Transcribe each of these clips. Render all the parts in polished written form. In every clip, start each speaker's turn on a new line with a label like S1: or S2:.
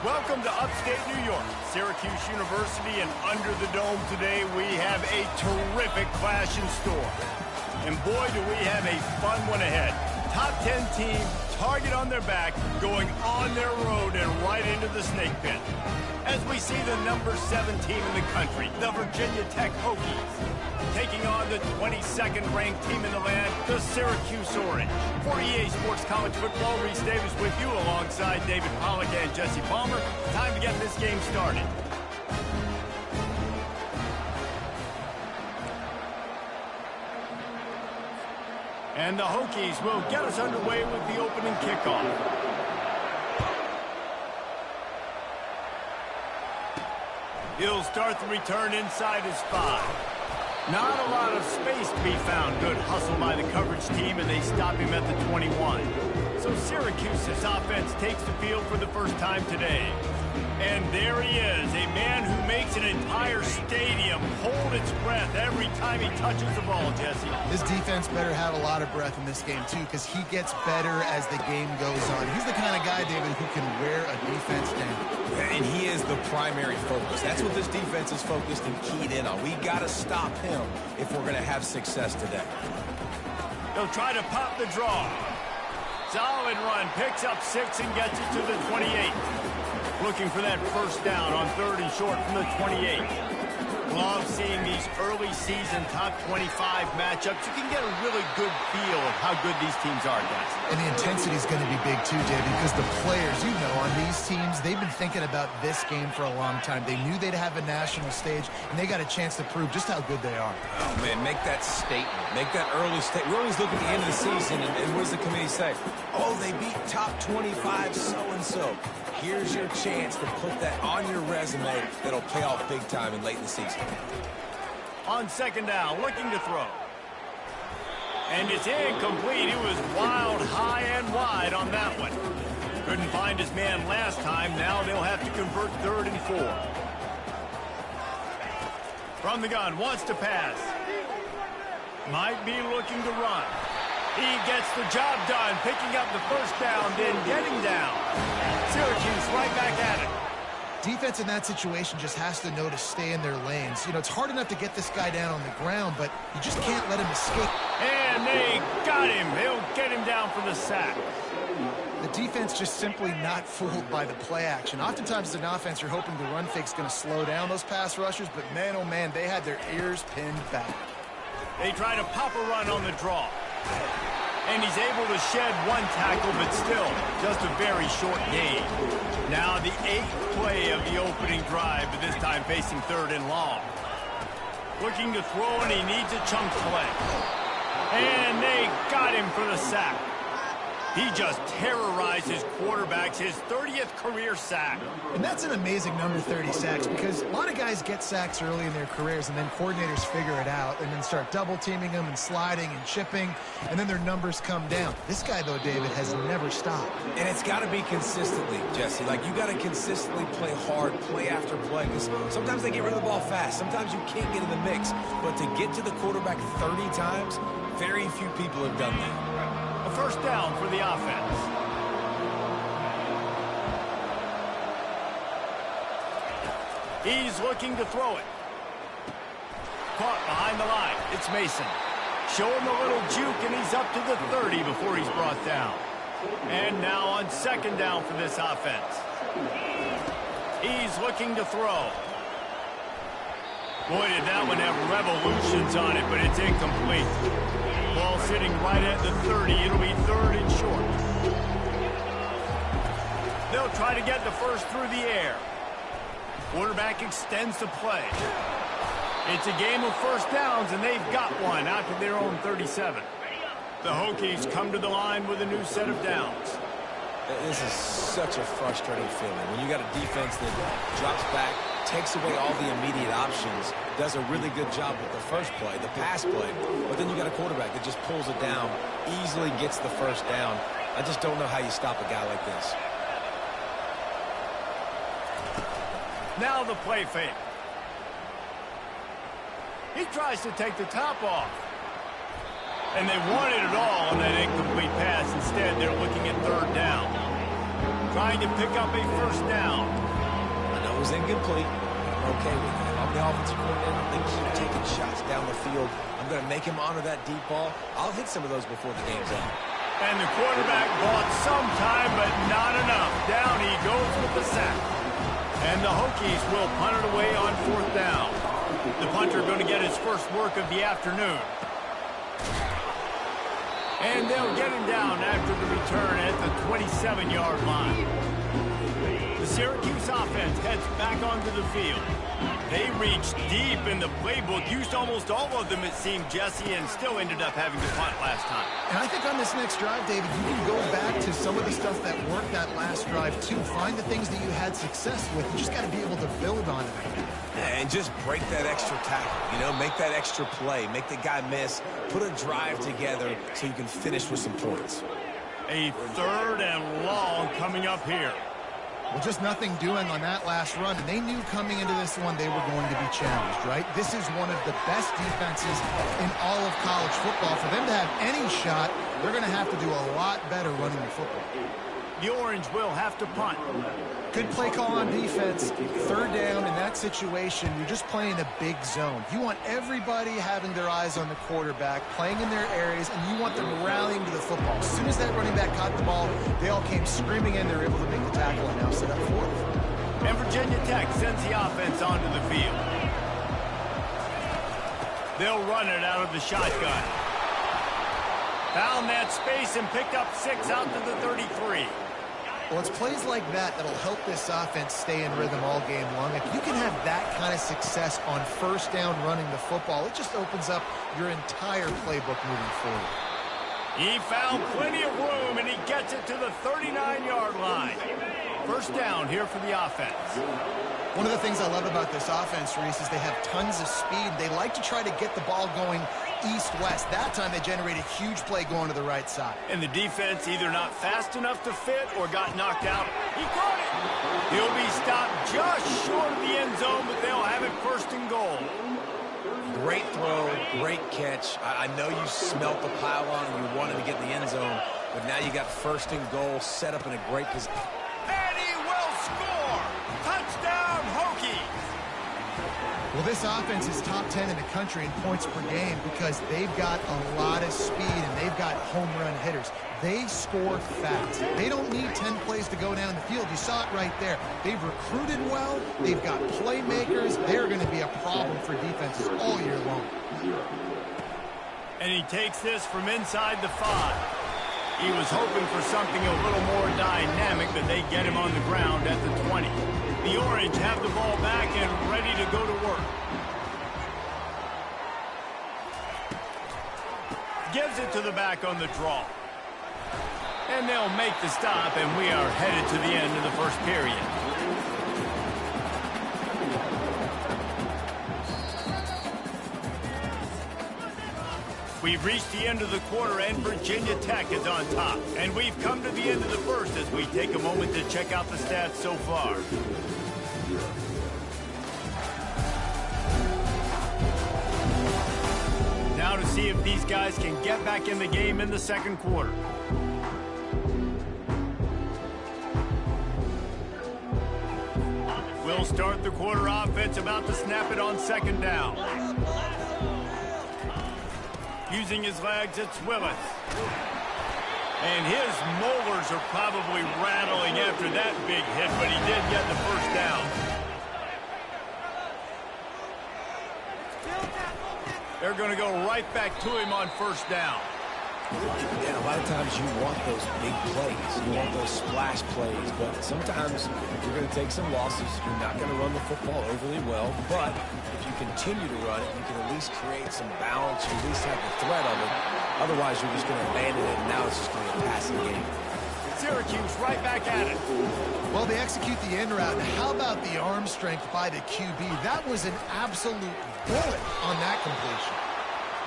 S1: Welcome to upstate New York, Syracuse University, and under the dome today we have a terrific clash in store. And boy, do we have a fun one ahead. Top 10 team, target on their back, going on their road and right into the snake pit. As we see the number 7 team in the country, the Virginia Tech Hokies, taking on the 22nd ranked team in the land, the Syracuse Orange. For EA Sports College Football, Reese Davis with you alongside David Pollack and Jesse Palmer. Time to get this game started. And the Hokies will get us underway with the opening kickoff. He'll start the return inside his 5. Not a lot of space to be found. Good hustle by the coverage team, and they stop him at the 21. So Syracuse's offense takes the field for the first time today. And there he is, a man who makes an entire stadium hold its breath every time he touches the ball, Jesse.
S2: This defense better have a lot of breath in this game, too, because he gets better as the game goes on. He's the kind of guy, David, who can wear a defense down.
S3: And he is the primary focus. That's what this defense is focused and keyed in on. We got to stop him if we're going to have success today.
S1: They'll try to pop the draw. Solid run, picks up 6 and gets it to the 28. Looking for that first down on 3rd and short from the 28. Love seeing these early season top 25 matchups. You can get a really good feel of how good these teams are, guys.
S2: And the intensity is going to be big too, David, because the players, you know, on these teams, they've been thinking about this game for a long time. They knew they'd have a national stage, and they got a chance to prove just how good they are.
S3: Oh, man, make that statement. Make that early statement. We always look at the end of the season, and what does the committee say? Oh, they beat top 25 so-and-so. Here's your chance to put that on your resume that'll pay off big time and late in the season.
S1: On 2nd down, looking to throw. And it's incomplete. It was wild, high, and wide on that one. Couldn't find his man last time. Now they'll have to convert 3rd and 4. From the gun, wants to pass. Might be looking to run. He gets the job done, picking up the first down, then getting down. Syracuse right back at it.
S2: Defense in that situation just has to know to stay in their lanes. You know, it's hard enough to get this guy down on the ground, but you just can't let him escape.
S1: And they got him. They'll get him down for the sack.
S2: The defense just simply not fooled by the play action. Oftentimes, as an offense, you're hoping the run fake's going to slow down those pass rushers, but man, oh man, they had their ears pinned back.
S1: They try to pop a run on the draw. And he's able to shed 1 tackle, but still just a very short gain. Now the 8th play of the opening drive, but this time facing 3rd and long. Looking to throw, and he needs a chunk play. And they got him for the sack. He just terrorizes quarterbacks, his 30th career sack.
S2: And that's an amazing number, 30 sacks, because a lot of guys get sacks early in their careers, and then coordinators figure it out and then start double-teaming them and sliding and chipping, and then their numbers come down. This guy, though, David, has never stopped.
S3: And it's got to be consistently, Jesse. Like, you got to consistently play hard, play after play, because sometimes they get rid of the ball fast. Sometimes you can't get in the mix. But to get to the quarterback 30 times, very few people have done that.
S1: A first down for the offense. He's looking to throw it. Caught behind the line. It's Mason. Show him a little juke, and he's up to the 30 before he's brought down. And now on 2nd down for this offense. He's looking to throw. Boy, did that one have revolutions on it, but it's incomplete. Ball sitting right at the 30. It'll be 3rd and short. They'll try to get the first through the air. Quarterback extends the play. It's a game of first downs, and they've got one out to their own 37. The Hokies come to the line with a new set of downs.
S3: This is such a frustrating feeling. When you got a defense that drops back, takes away all the immediate options, does a really good job with the first play, the pass play, but then you got a quarterback that just pulls it down, easily gets the first down. I just don't know how you stop a guy like this.
S1: Now the play fake. He tries to take the top off. And they wanted it all on that incomplete pass. Instead, they're looking at 3rd down. Trying going to pick up a first down.
S3: I know it was incomplete. I'm okay with it. I'm the offensive coordinator. I'm going to keep taking shots down the field. I'm going to make him honor that deep ball. I'll hit some of those before the game's up.
S1: And the quarterback bought some time, but not enough. Down he goes with the sack. And the Hokies will punt it away on fourth down. The punter going to get his first work of the afternoon. And they'll get him down after the return at the 27-yard line. The Syracuse offense heads back onto the field. They reached deep in the playbook, used almost all of them, it seemed, Jesse, and still ended up having to punt last time.
S2: And I think on this next drive, David, you can go back to some of the stuff that worked that last drive, too. Find the things that you had success with. You just got to be able to build on it.
S3: And just break that extra tackle, you know, make that extra play, make the guy miss, put a drive together so you can finish with some points.
S1: A third and long coming up here.
S2: Well, just nothing doing on that last run, and they knew coming into this one they were going to be challenged, right? This is one of the best defenses in all of college football. For them to have any shot, they're going to have to do a lot better running the football.
S1: The Orange will have to punt.
S2: Good play call on defense. Third down in that situation, you're just playing a big zone. You want everybody having their eyes on the quarterback, playing in their areas, and you want them rallying to the football. As soon as that running back caught the ball, they all came screaming in. They were able to make the tackle and now set up fourth.
S1: And Virginia Tech sends the offense onto the field. They'll run it out of the shotgun. Found that space and picked up 6 out to the 33.
S2: Well, it's plays like that that'll help this offense stay in rhythm all game long. If you can have that kind of success on first down running the football, it just opens up your entire playbook moving forward.
S1: He found plenty of room, and he gets it to the 39-yard line. First down here for the offense.
S2: One of the things I love about this offense, Reese, is they have tons of speed. They like to try to get the ball going east-west. That time they generated a huge play going to the right side.
S1: And the defense either not fast enough to fit or got knocked out. He caught it. He'll be stopped just short of the end zone, but they'll have it first and goal.
S3: Great throw, great catch. I know you smelt the pylon and you wanted to get in the end zone, but now you got first and goal set up in a great position.
S1: And he will score! Touchdown, Hokie!
S2: Well, this offense is top 10 in the country in points per game because they've got a lot of speed and they've got home run hitters. They score fast. They don't need 10 plays to go down the field. You saw it right there. They've recruited well. They've got playmakers. They're going to be a problem for defenses all year long.
S1: And he takes this from inside the 5. He was hoping for something a little more dynamic, but they get him on the ground at the 20. The Orange have the ball back and ready to go to work. Gives it to the back on the draw. And they'll make the stop, and we are headed to the end of the first period. We've reached the end of the quarter, and Virginia Tech is on top. And we've come to the end of the first as we take a moment to check out the stats so far. Now to see if these guys can get back in the game in the second quarter. We'll start the quarter offense, about to snap it on second down. Using his legs, it's Willis. And his molars are probably rattling after that big hit, but he did get the first down. They're going to go right back to him on first down.
S3: Yeah, a lot of times you want those big plays. You want those splash plays, but sometimes you're going to take some losses. You're not going to run the football overly well, but if you continue to run it, you can at least create some balance. You at least have the threat of it. Otherwise, you're just going to abandon it, and now it's just going to be a passing game.
S1: Syracuse right back at it.
S2: Well, they execute the end route. How about the arm strength by the QB? That was an absolute bullet on that completion.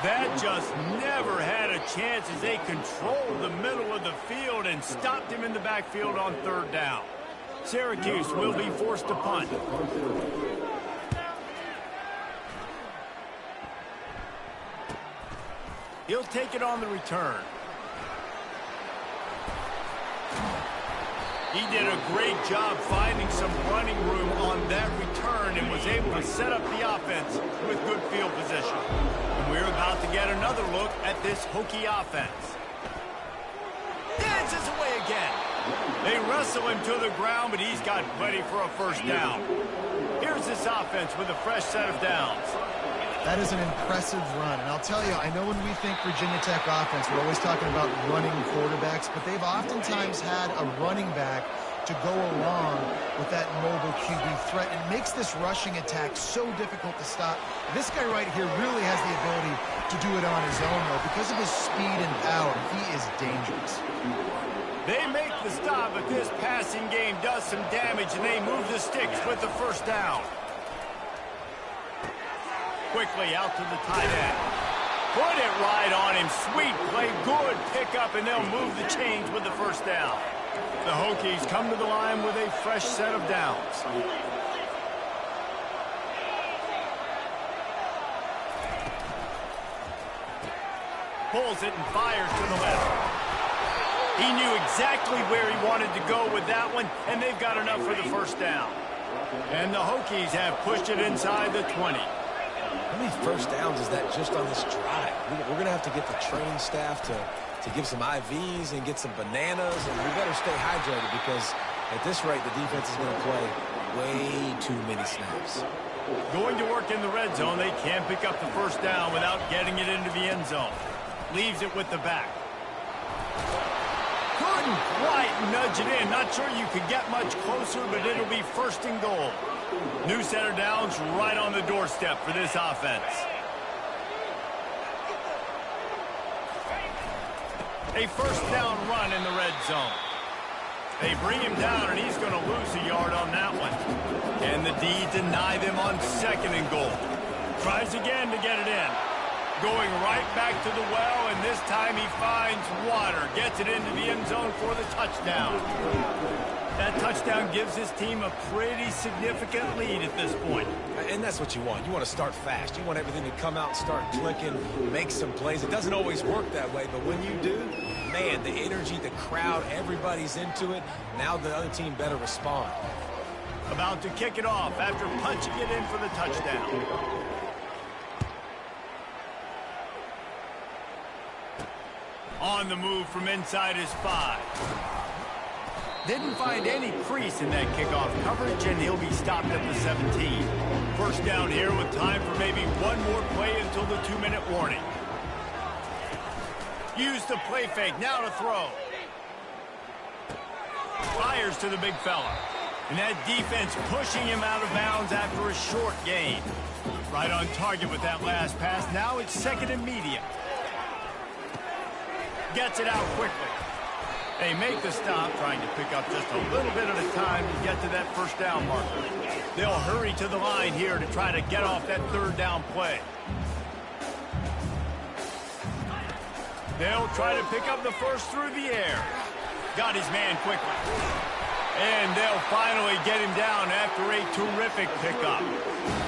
S1: That just never had a chance as they controlled the middle of the field and stopped him in the backfield on third down. Syracuse will be forced to punt. He'll take it on the return. He did a great job finding some running room on that return and was able to set up the offense with good field position. And we're about to get another look at this Hokie offense. Dances away again. They wrestle him to the ground, but he's got plenty for a first down. Here's this offense with a fresh set of downs.
S2: That is an impressive run. And I'll tell you, I know when we think Virginia Tech offense, we're always talking about running quarterbacks, but they've oftentimes had a running back to go along with that mobile QB threat. It makes this rushing attack so difficult to stop. This guy right here really has the ability to do it on his own, though. Because of his speed and power, he is dangerous.
S1: They make the stop, but this passing game does some damage, and they move the sticks with the first down. Quickly out to the tight end. Put it right on him. Sweet play, good pickup, and they'll move the chains with the first down. The Hokies come to the line with a fresh set of downs. Pulls it and fires to the left. He knew exactly where he wanted to go with that one, and they've got enough for the first down. And the Hokies have pushed it inside the 20.
S3: How many first downs is that just on this drive? We're going to have to get the training staff to give some IVs and get some bananas, and we better stay hydrated because at this rate, the defense is going to play way too many snaps.
S1: Going to work in the red zone, they can't pick up the first down without getting it into the end zone. Leaves it with the back. Couldn't quite nudge it in. Not sure you could get much closer, but it'll be first and goal. New set of downs right on the doorstep for this offense. A first down run in the red zone. They bring him down, and he's going to lose a yard on that one. And the D deny them on second and goal. Tries again to get it in. Going right back to the well, and this time he finds water. Gets it into the end zone for the touchdown. That touchdown gives his team a pretty significant lead at this point.
S3: And that's what you want. You want to start fast. You want everything to come out and start clicking, make some plays. It doesn't always work that way, but when you do, man, the energy, the crowd, everybody's into it. Now the other team better respond.
S1: About to kick it off after punching it in for the touchdown. On the move from inside his 5. Didn't find any crease in that kickoff coverage, and he'll be stopped at the 17. First down here with time for maybe one more play until the 2-minute warning. Use the play fake, now to throw. Fires to the big fella. And that defense pushing him out of bounds after a short gain. Right on target with that last pass. Now it's second and medium. Gets it out quickly. They make the stop, trying to pick up just a little bit at a time to get to that first down marker. They'll hurry to the line here to try to get off that third down play. They'll try to pick up the first through the air. Got his man quickly. And they'll finally get him down after a terrific pickup.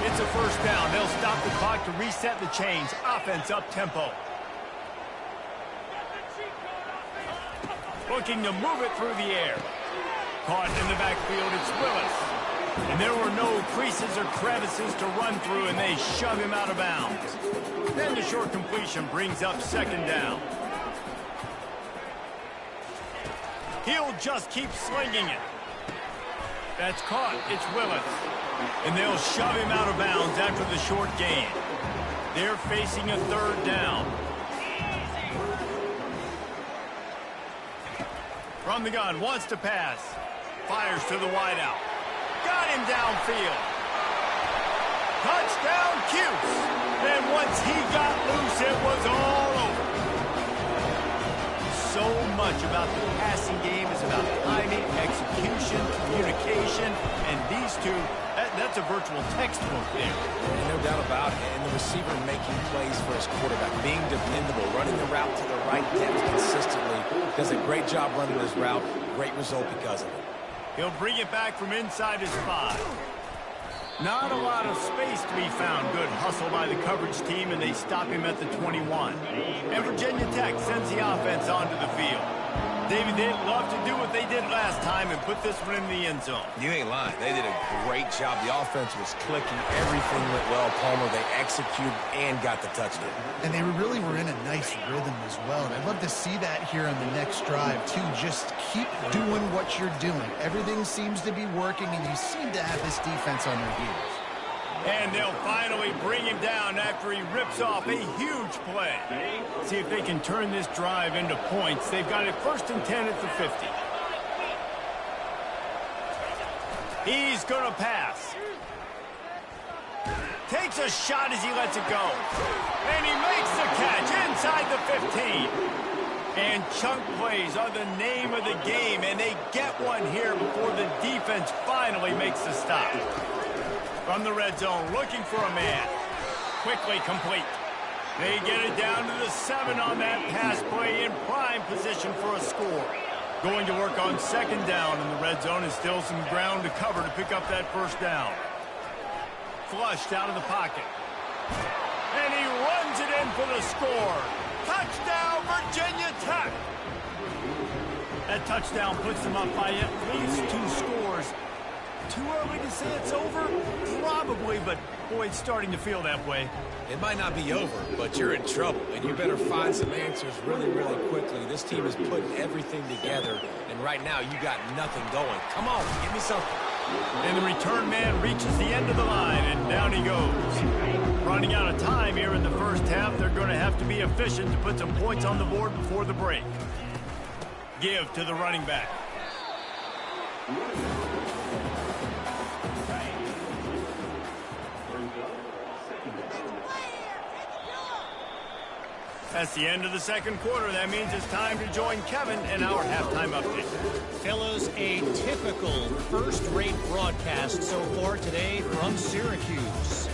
S1: It's a first down. They'll stop the clock to reset the chains. Offense up tempo. Looking to move it through the air. Caught in the backfield, it's Willis. And there were no creases or crevices to run through, and they shove him out of bounds. Then the short completion brings up second down. He'll just keep slinging it. That's caught, it's Willis. And they'll shove him out of bounds after the short gain. They're facing a third down. From the gun, wants to pass. Fires to the wideout. Got him downfield. Touchdown, Cuse. And once he got loose, it was all over. So much about the passing game is about timing, execution, communication, and these two, that's a virtual textbook there.
S3: No doubt about it. And the receiver making plays for his quarterback, being dependable, running the route to the right depth consistently. Does a great job running his route. Great result because of it.
S1: He'll bring it back from inside his 5. Not a lot of space to be found. Good hustle by the coverage team, and they stop him at the 21. And Virginia Tech sends the offense onto the field. David, they'd love to do what they did last time and put this one in the end zone.
S3: You ain't lying. They did a great job. The offense was clicking. Everything went well. Palmer, they executed and got the touchdown.
S2: And they really were in a nice rhythm as well. And I'd love to see that here on the next drive, too. Just keep doing what you're doing. Everything seems to be working, and you seem to have this defense on their heels.
S1: And they'll finally bring him down after he rips off a huge play. See if they can turn this drive into points. They've got it 1st and 10 at the 50. He's going to pass. Takes a shot as he lets it go. And he makes the catch inside the 15. And chunk plays are the name of the game, and they get one here before the defense finally makes the stop. From the red zone, looking for a man. Quickly complete. They get it down to the 7 on that pass play, in prime position for a score. Going to work on 2nd down in the red zone, and still some ground to cover to pick up that 1st down. Flushed out of the pocket. And he runs it in for the score. Touchdown, Virginia Tech! That touchdown puts them up by at least 2 scores. Too early to say it's over? Probably, but boy, it's starting to feel that way.
S3: It might not be over, but you're in trouble, and you better find some answers really, really quickly. This team is putting everything together, and right now you got nothing going. Come on, give me something.
S1: And the return man reaches the end of the line, and down he goes. Running out of time here in the 1st half, they're going to have to be efficient to put some points on the board before the break. Give to the running back. That's the end of the 2nd quarter. That means it's time to join Kevin in our halftime update.
S4: Fellas, a typical first-rate broadcast so far today from Syracuse.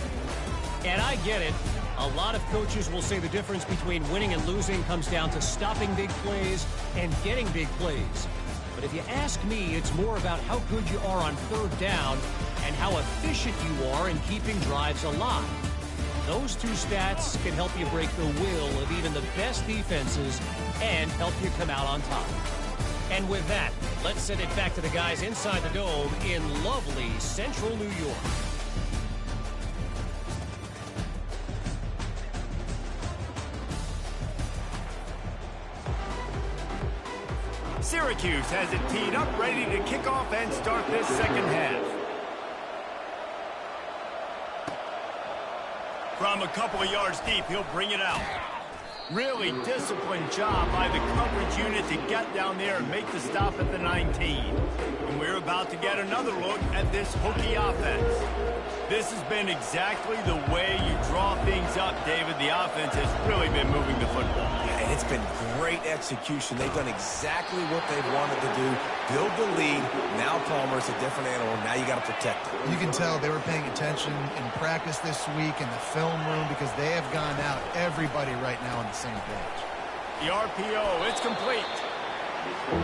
S4: And I get it. A lot of coaches will say the difference between winning and losing comes down to stopping big plays and getting big plays. But if you ask me, it's more about how good you are on 3rd down and how efficient you are in keeping drives alive. Those 2 stats can help you break the will of even the best defenses and help you come out on top. And with that, let's send it back to the guys inside the dome in lovely central New York.
S1: Syracuse has it teed up, ready to kick off and start this 2nd half. From a couple of yards deep, he'll bring it out. Really disciplined job by the coverage unit to get down there and make the stop at the 19. And we're about to get another look at this Hokie offense. This has been exactly the way you draw things up, David. The offense has really been moving the football.
S3: Yeah, and it's been great execution. They've done exactly what they've wanted to do. Build the lead. Now Palmer's a different animal. Now you got to protect it.
S2: You can tell they were paying attention in practice this week in the film room because they have gone out, everybody right now on the same page.
S1: The RPO, it's complete.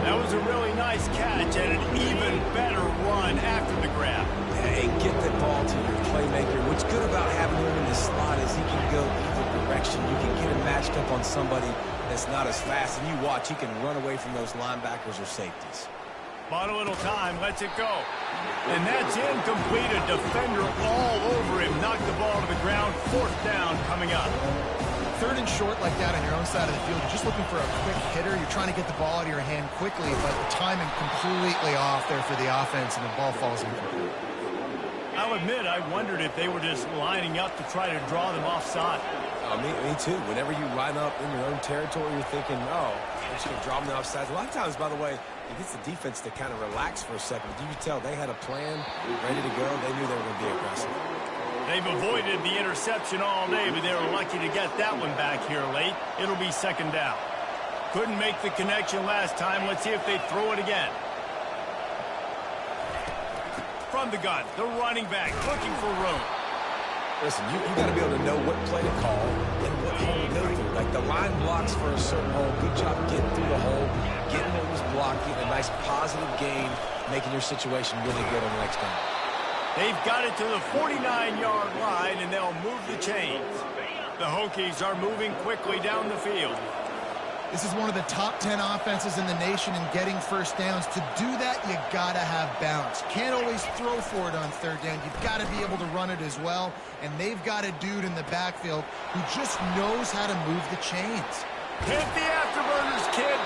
S1: That was a really nice catch and an even better run after the grab.
S3: Hey, get the ball to your playmaker. What's good about having him in the slot is he can go either direction. You can get him matched up on somebody that's not as fast, and you watch, he can run away from those linebackers or safeties.
S1: Bought a little time, lets it go. And that's incomplete. A defender all over him. Knocked the ball to the ground. 4th down coming up.
S2: 3rd and short like that on your own side of the field, you're just looking for a quick hitter. You're trying to get the ball out of your hand quickly, but the timing completely off there for the offense, and the ball falls incomplete.
S1: I'll admit, I wondered if they were just lining up to try to draw them offside.
S3: Me too. Whenever you line up in your own territory, you're thinking, oh, I'm just going to draw them offside. A lot of times, by the way, it gets the defense to kind of relax for a second. But you can tell they had a plan, ready to go. They knew they were going to be aggressive.
S1: They've avoided the interception all day, but they were lucky to get that one back here late. It'll be 2nd down. Couldn't make the connection last time. Let's see if they throw it again. From the gun, the running back looking for room.
S3: Listen, you got to be able to know what play to call and what hole to go through. Like the line blocks for a certain hole. Good job getting through the hole, getting what was blocked, getting a nice positive gain, making your situation really good on the next down.
S1: They've got it to the 49-yard line, and they'll move the chains. The Hokies are moving quickly down the field.
S2: This is one of the top 10 offenses in the nation in getting first downs. To do that, you got to have balance. You can't always throw for it on third down. You've got to be able to run it as well. And they've got a dude in the backfield who just knows how to move the chains.
S1: Hit the afterburners, kid.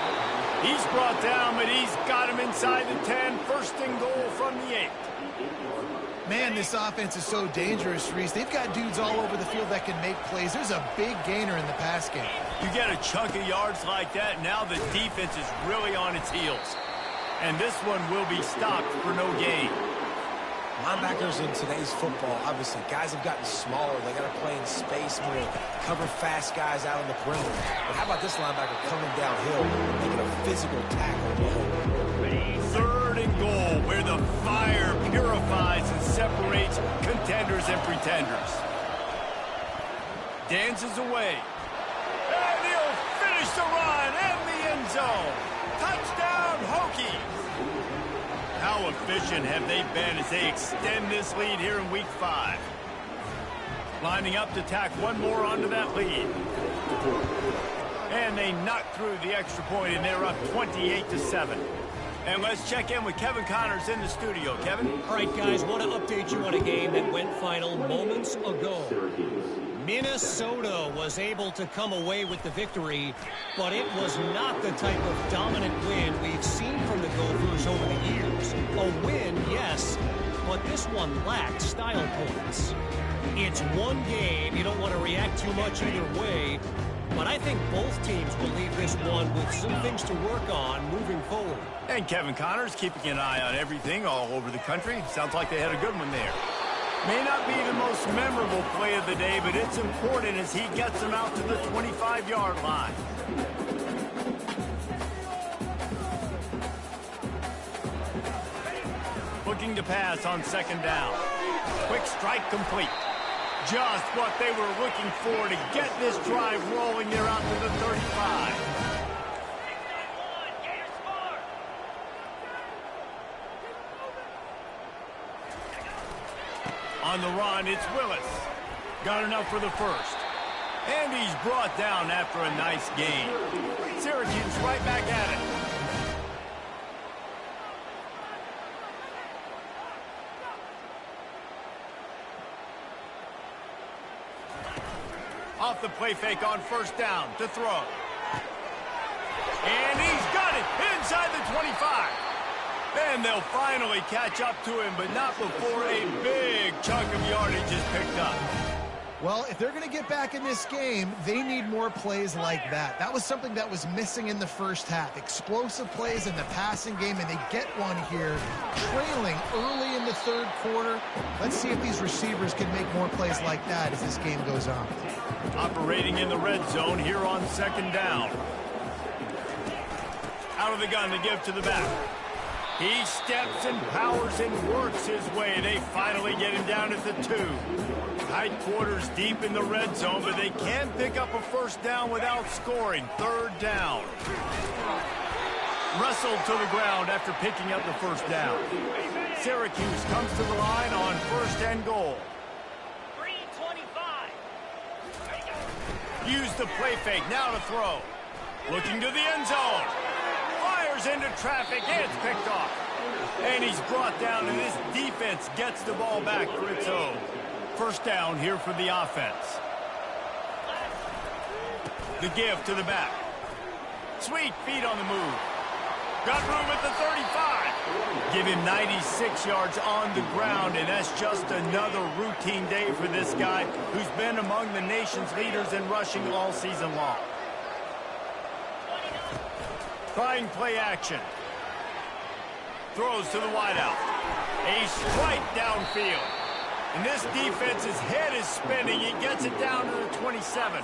S1: He's brought down, but he's got him inside the 10. First and goal from the 8.
S2: Man, this offense is so dangerous, Reese. They've got dudes all over the field that can make plays. There's a big gainer in the pass game.
S1: You get a chunk of yards like that, now the defense is really on its heels. And this one will be stopped for no gain.
S3: Linebackers in today's football, obviously, guys have gotten smaller. They got to play in space more, cover fast guys out on the perimeter. But how about this linebacker coming downhill, making a physical tackle?
S1: Third and goal, where the fire purifies and separates contenders and pretenders. Dances away. And he'll finish the run in the end zone. Touchdown, Hokies. How efficient have they been as they extend this lead here in Week 5? Lining up to tack one more onto that lead. And they knock through the extra point, and they're up 28-7. And let's check in with Kevin Connors in the studio. Kevin?
S4: All right, guys, want to update you on a game that went final moments ago. Minnesota was able to come away with the victory, but it was not the type of dominant win we've seen from the Gophers over the years. A win, yes, but this one lacked style points. It's one game. You don't want to react too much either way, but I think both teams will leave this one with some things to work on moving forward.
S1: And Kevin Connors keeping an eye on everything all over the country. Sounds like they had a good one there. May not be the most memorable play of the day, but it's important as he gets them out to the 25-yard line. Looking to pass on second down. Quick strike complete. Just what they were looking for to get this drive rolling. They're out to the 35. On the run, it's Willis. Got enough for the first. And he's brought down after a nice gain. Syracuse right back at it. Off the play fake on first down to throw. And he's got it inside the 25. Then they'll finally catch up to him, but not before a big chunk of yardage is picked up.
S2: Well, if they're going to get back in this game, they need more plays like that. That was something that was missing in the first half. Explosive plays in the passing game, and they get one here, trailing early in the third quarter. Let's see if these receivers can make more plays like that as this game goes on.
S1: Operating in the red zone here on second down. Out of the gun to give to the back. He steps and powers and works his way. They finally get him down at the 2. Tight quarters deep in the red zone, but they can't pick up a first down without scoring. Third down. Wrestled to the ground after picking up the first down. Syracuse comes to the line on first and goal.
S5: 3:25.
S1: Use the play fake now to throw. Looking to the end zone. Fires into traffic. It's picked off. And he's brought down, and this defense gets the ball back for its own. First down here for the offense. The give to the back. Sweet feet on the move. Got room at the 35. Give him 96 yards on the ground, and that's just another routine day for this guy who's been among the nation's leaders in rushing all season long. Trying play action. Throws to the wideout. A strike downfield. And this defense's head is spinning. He gets it down to the 27.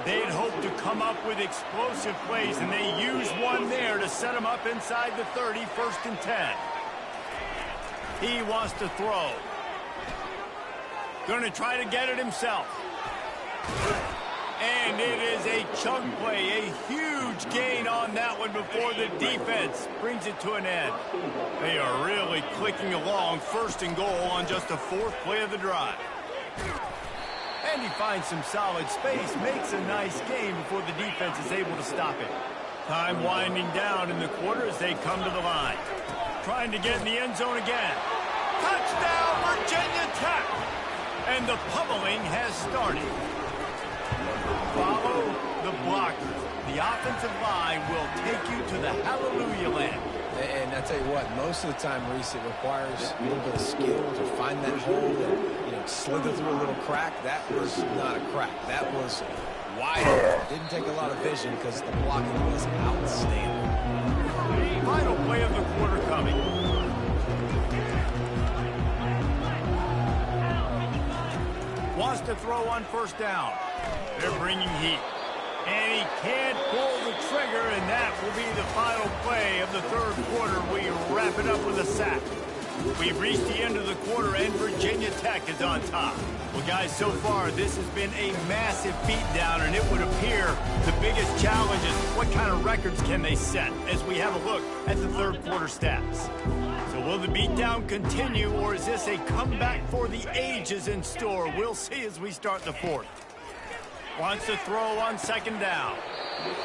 S1: They'd hoped to come up with explosive plays, and they use one there to set him up inside the 30, 1st and 10. He wants to throw. Going to try to get it himself. And it is a chunk play, a huge gain on that one before the defense brings it to an end. They are really clicking along, 1st and goal on just the 4th play of the drive. And he finds some solid space, makes a nice game before the defense is able to stop it. Time winding down in the quarter as they come to the line. Trying to get in the end zone again. Touchdown, Virginia Tech! And the pummeling has started. Follow the blocker. The offensive line will take you to the hallelujah land.
S3: And I tell you what, most of the time, Reese, it requires a little bit of skill to find that hole and slither through a little crack. That was not a crack. That was wide open. Didn't take a lot of vision because the blocking was outstanding.
S1: Final play of the quarter coming. Wants to throw on first down. They're bringing heat. And he can't pull the trigger, and that will be the final play of the third quarter. We wrap it up with a sack. We've reached the end of the quarter, and Virginia Tech is on top. Well, guys, so far, this has been a massive beatdown, and it would appear the biggest challenge is what kind of records can they set as we have a look at the third quarter stats. So will the beatdown continue, or is this a comeback for the ages in store? We'll see as we start the fourth. Wants to throw on second down.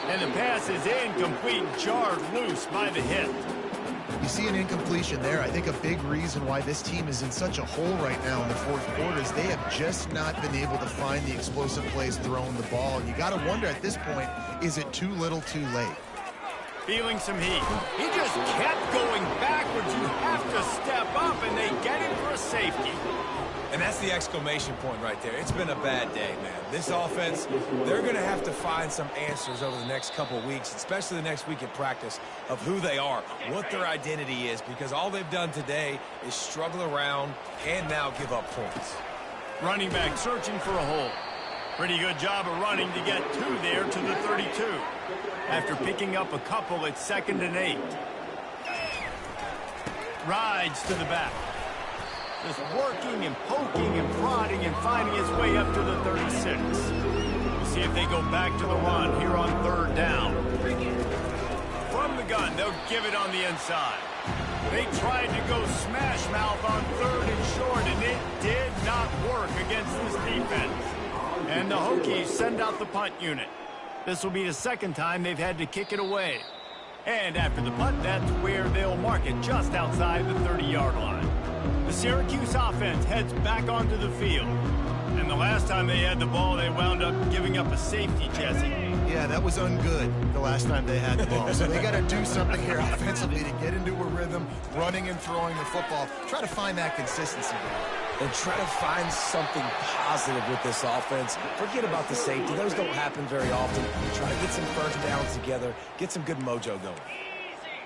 S1: And the pass is incomplete, jarred loose by the hit.
S2: You see an incompletion there. I think a big reason why this team is in such a hole right now in the fourth quarter is they have just not been able to find the explosive plays throwing the ball. And you got to wonder at this point, is it too little too late?
S1: Feeling some heat. He just kept going backwards. You have to step up, and they get him for a safety.
S3: And that's the exclamation point right there. It's been a bad day, man. This offense, they're going to have to find some answers over the next couple of weeks, especially the next week in practice, of who they are, what their identity is, because all they've done today is struggle around and now give up points.
S1: Running back searching for a hole. Pretty good job of running to get two there to the 32. After picking up a couple, it's 2nd and 8. Rides to the back. Just working and poking and prodding and finding his way up to the 36. We'll see if they go back to the run here on third down. From the gun, they'll give it on the inside. They tried to go smash mouth on 3rd and short, and it did not work against this defense. And the Hokies send out the punt unit. This will be the second time they've had to kick it away. And after the punt, that's where they'll mark it, just outside the 30-yard line. The Syracuse offense heads back onto the field. And the last time they had the ball, they wound up giving up a safety, Jesse.
S2: Yeah, that was ungood the last time they had the ball. So they got to do something here offensively to get into a rhythm, running and throwing the football. Try to find that consistency.
S3: And try to find something positive with this offense. Forget about the safety. Those don't happen very often. Try to get some first downs together, get some good mojo going.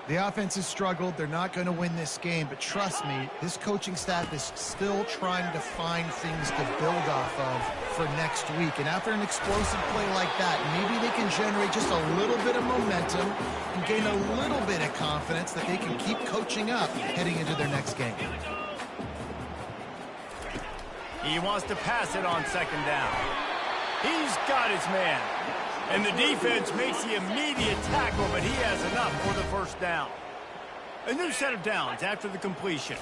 S2: The offense has struggled. They're not going to win this game, but trust me, this coaching staff is still trying to find things to build off of for next week. And after an explosive play like that, maybe they can generate just a little bit of momentum and gain a little bit of confidence that they can keep coaching up heading into their next game.
S1: He wants to pass it on second down. He's got his man. And the defense makes the immediate tackle, but he has enough for the first down. A new set of downs after the completion.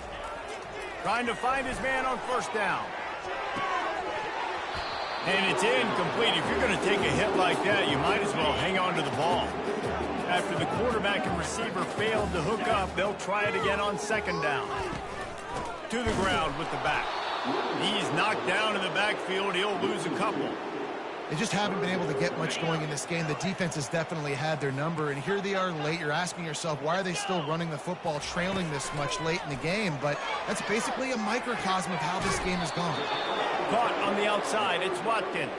S1: Trying to find his man on first down. And it's incomplete. If you're going to take a hit like that, you might as well hang on to the ball. After the quarterback and receiver failed to hook up, they'll try it again on second down. To the ground with the back. He's knocked down in the backfield. He'll lose a couple.
S2: They just haven't been able to get much going in this game. The defense has definitely had their number, and here they are late. You're asking yourself, why are they still running the football, trailing this much late in the game? But that's basically a microcosm of how this game has gone.
S1: Caught on the outside. It's Watkins.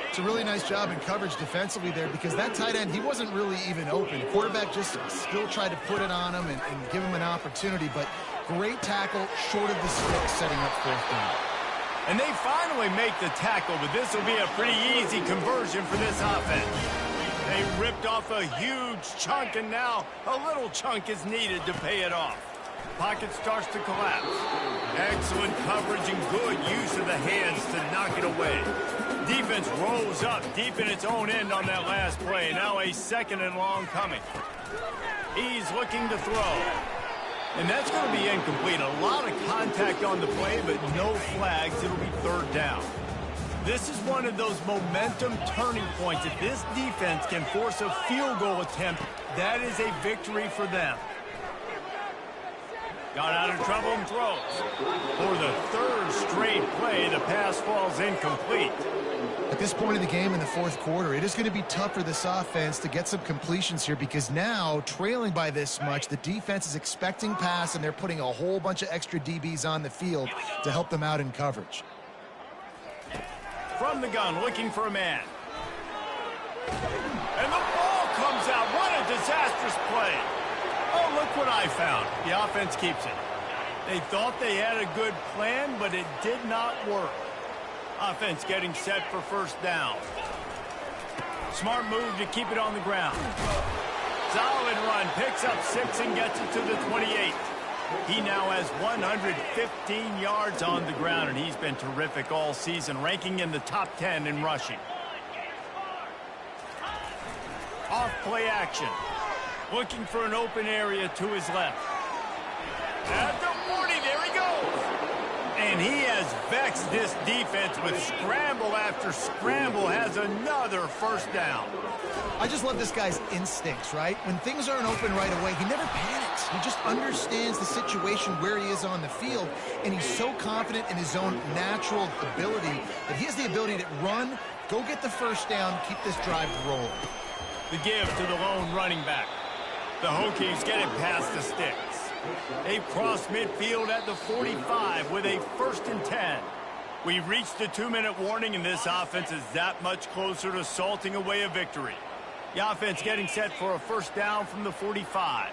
S2: It's a really nice job in coverage defensively there because that tight end, he wasn't really even open. The quarterback just still tried to put it on him and give him an opportunity, but great tackle short of the stick, setting up fourth down.
S1: And they finally make the tackle, but this will be a pretty easy conversion for this offense. They ripped off a huge chunk, and now a little chunk is needed to pay it off. Pocket starts to collapse. Excellent coverage and good use of the hands to knock it away. Defense rolls up deep in its own end on that last play. Now a 2nd and long coming. He's looking to throw. And that's going to be incomplete. A lot of contact on the play, but no flags. It'll be third down. This is one of those momentum turning points. If this defense can force a field goal attempt, that is a victory for them. Got out of trouble and throws. For the third straight play, the pass falls incomplete.
S2: At this point in the game in the fourth quarter, it is going to be tough for this offense to get some completions here because now, trailing by this much, the defense is expecting pass, and they're putting a whole bunch of extra DBs on the field to help them out in coverage.
S1: From the gun, looking for a man. And the ball comes out. What a disastrous play. Oh, look what I found. The offense keeps it. They thought they had a good plan, but it did not work. Offense getting set for first down. Smart move to keep it on the ground. Solid run. Picks up 6 and gets it to the 28. He now has 115 yards on the ground, and he's been terrific all season, ranking in the top 10 in rushing. Off play action. Looking for an open area to his left. At the 40, there he goes. And he has vexed this defense with scramble after scramble, has another first down.
S2: I just love this guy's instincts, right? When things aren't open right away, he never panics. He just understands the situation where he is on the field, and he's so confident in his own natural ability that he has the ability to run, go get the first down, keep this drive rolling.
S1: The give to the lone running back. The Hokies get it past the sticks. They cross midfield at the 45 with a 1st and 10. We've reached the 2-minute warning, and this offense is that much closer to salting away a victory. The offense getting set for a first down from the 45.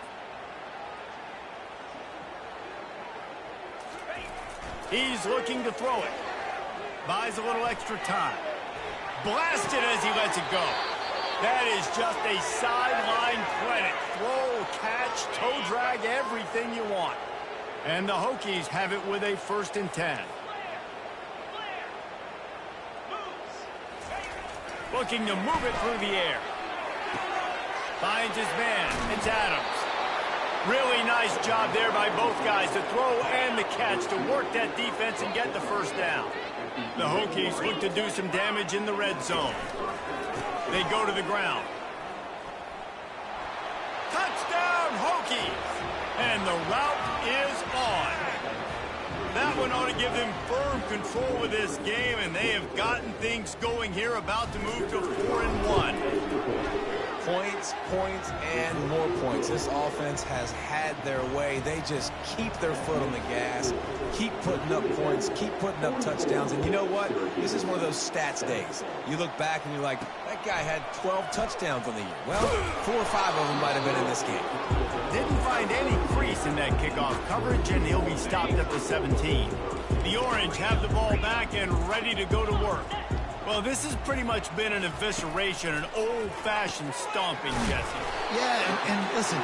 S1: He's looking to throw it. Buys a little extra time. Blasted as he lets it go. That is just a sideline credit. Throw, catch, toe drag, everything you want. And the Hokies have it with a 1st and 10. Looking to move it through the air. Finds his man. It's Adams. Really nice job there by both guys to throw and the catch to work that defense and get the first down. The Hokies look to do some damage in the red zone. They go to the ground. Touchdown, Hokies! And the route is on. That one ought to give them firm control with this game, and they have gotten things going here, about to move to 4-1.
S3: Points, points, and more points. This offense has had their way. They just keep their foot on the gas, keep putting up points, keep putting up touchdowns. And you know what? This is one of those stats days. You look back and you're like, that guy had 12 touchdowns on the year. Well, 4 or 5 of them might have been in this game.
S1: Didn't find any crease in that kickoff coverage, and he'll be stopped at the 17. The Orange have the ball back and ready to go to work. Well, this has pretty much been an evisceration, an old-fashioned stomping, Jesse.
S2: Yeah, and listen,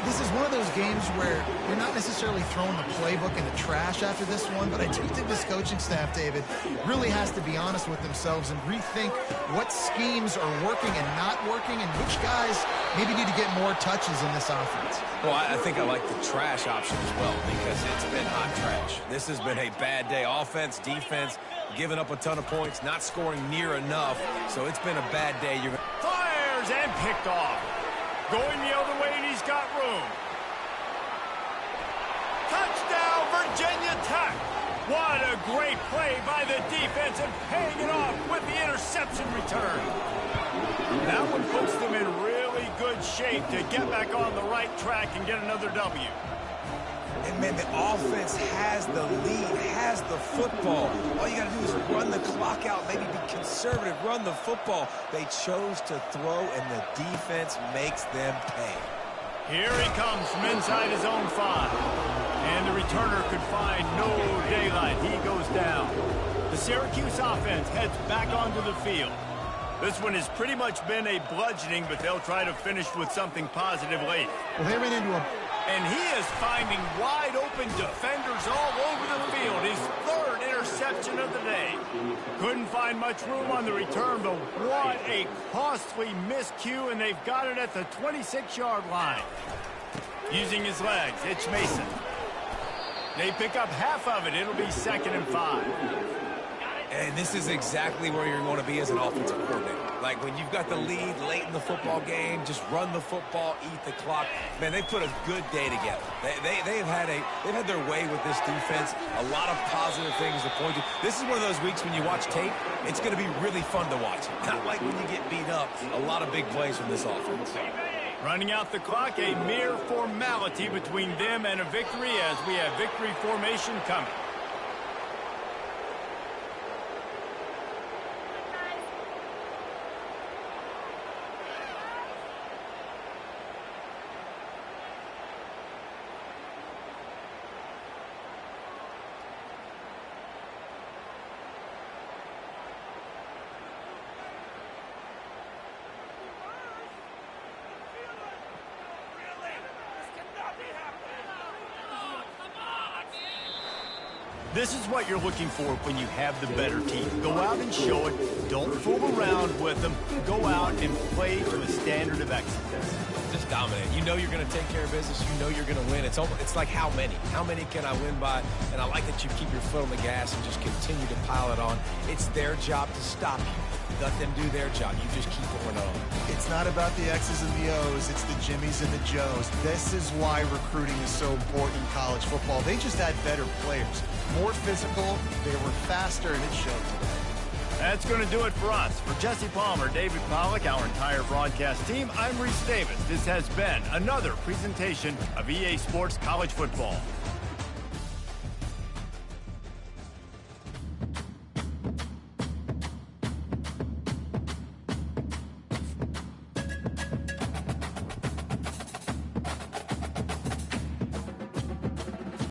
S2: this is one of those games where you're not necessarily throwing the playbook in the trash after this one, but I do think this coaching staff, David, really has to be honest with themselves and rethink what schemes are working and not working and which guys maybe need to get more touches in this offense.
S3: Well, I think I like the trash option as well because it's been hot trash. This has been a bad day. Offense, defense, giving up a ton of points, not scoring near enough. So it's been a bad day.
S1: Fires and picked off. Going the other way, and he's got room. Touchdown, Virginia Tech. What a great play by the defense and paying it off with the interception return. That one puts them in really good shape to get back on the right track and get another W.
S3: And, man, the offense has the lead, has the football. All you got to do is run the clock out, maybe be conservative, run the football. They chose to throw, and the defense makes them pay.
S1: Here he comes from inside his own 5. And the returner could find no daylight. He goes down. The Syracuse offense heads back onto the field. This one has pretty much been a bludgeoning, but they'll try to finish with something positive late.
S2: Well, they ran into a...
S1: And he is finding wide-open defenders all over the field. His 3rd interception of the day. Couldn't find much room on the return, but what a costly miscue, and they've got it at the 26-yard line. Using his legs, it's Mason. They pick up half of it. It'll be 2nd and 5.
S3: And this is exactly where you're going to be as an offensive coordinator. Like when you've got the lead late in the football game, just run the football, eat the clock. Man, they put a good day together. They've had their way with this defense. A lot of positive things to point to. This is one of those weeks when you watch tape, it's going to be really fun to watch. Not like when you get beat up. A lot of big plays from this offense.
S1: Running out the clock, a mere formality between them and a victory as we have victory formation coming. This is what you're looking for when you have the better team. Go out and show it. Don't fool around with them. Go out and play to a standard of excellence.
S3: Just dominate. You know you're going to take care of business. You know you're going to win. It's like how many? How many can I win by? And I like that you keep your foot on the gas and just continue to pile it on. It's their job to stop you. Let them do their job. You just keep going on.
S2: It's not about the X's and the O's. It's the Jimmies and the Joes. This is why recruiting is so important in college football. They just had better players. More physical, they were faster, and it showed today.
S1: That's going to do it for us. For Jesse Palmer, David Pollack, our entire broadcast team, I'm Reese Davis. This has been another presentation of EA Sports College Football.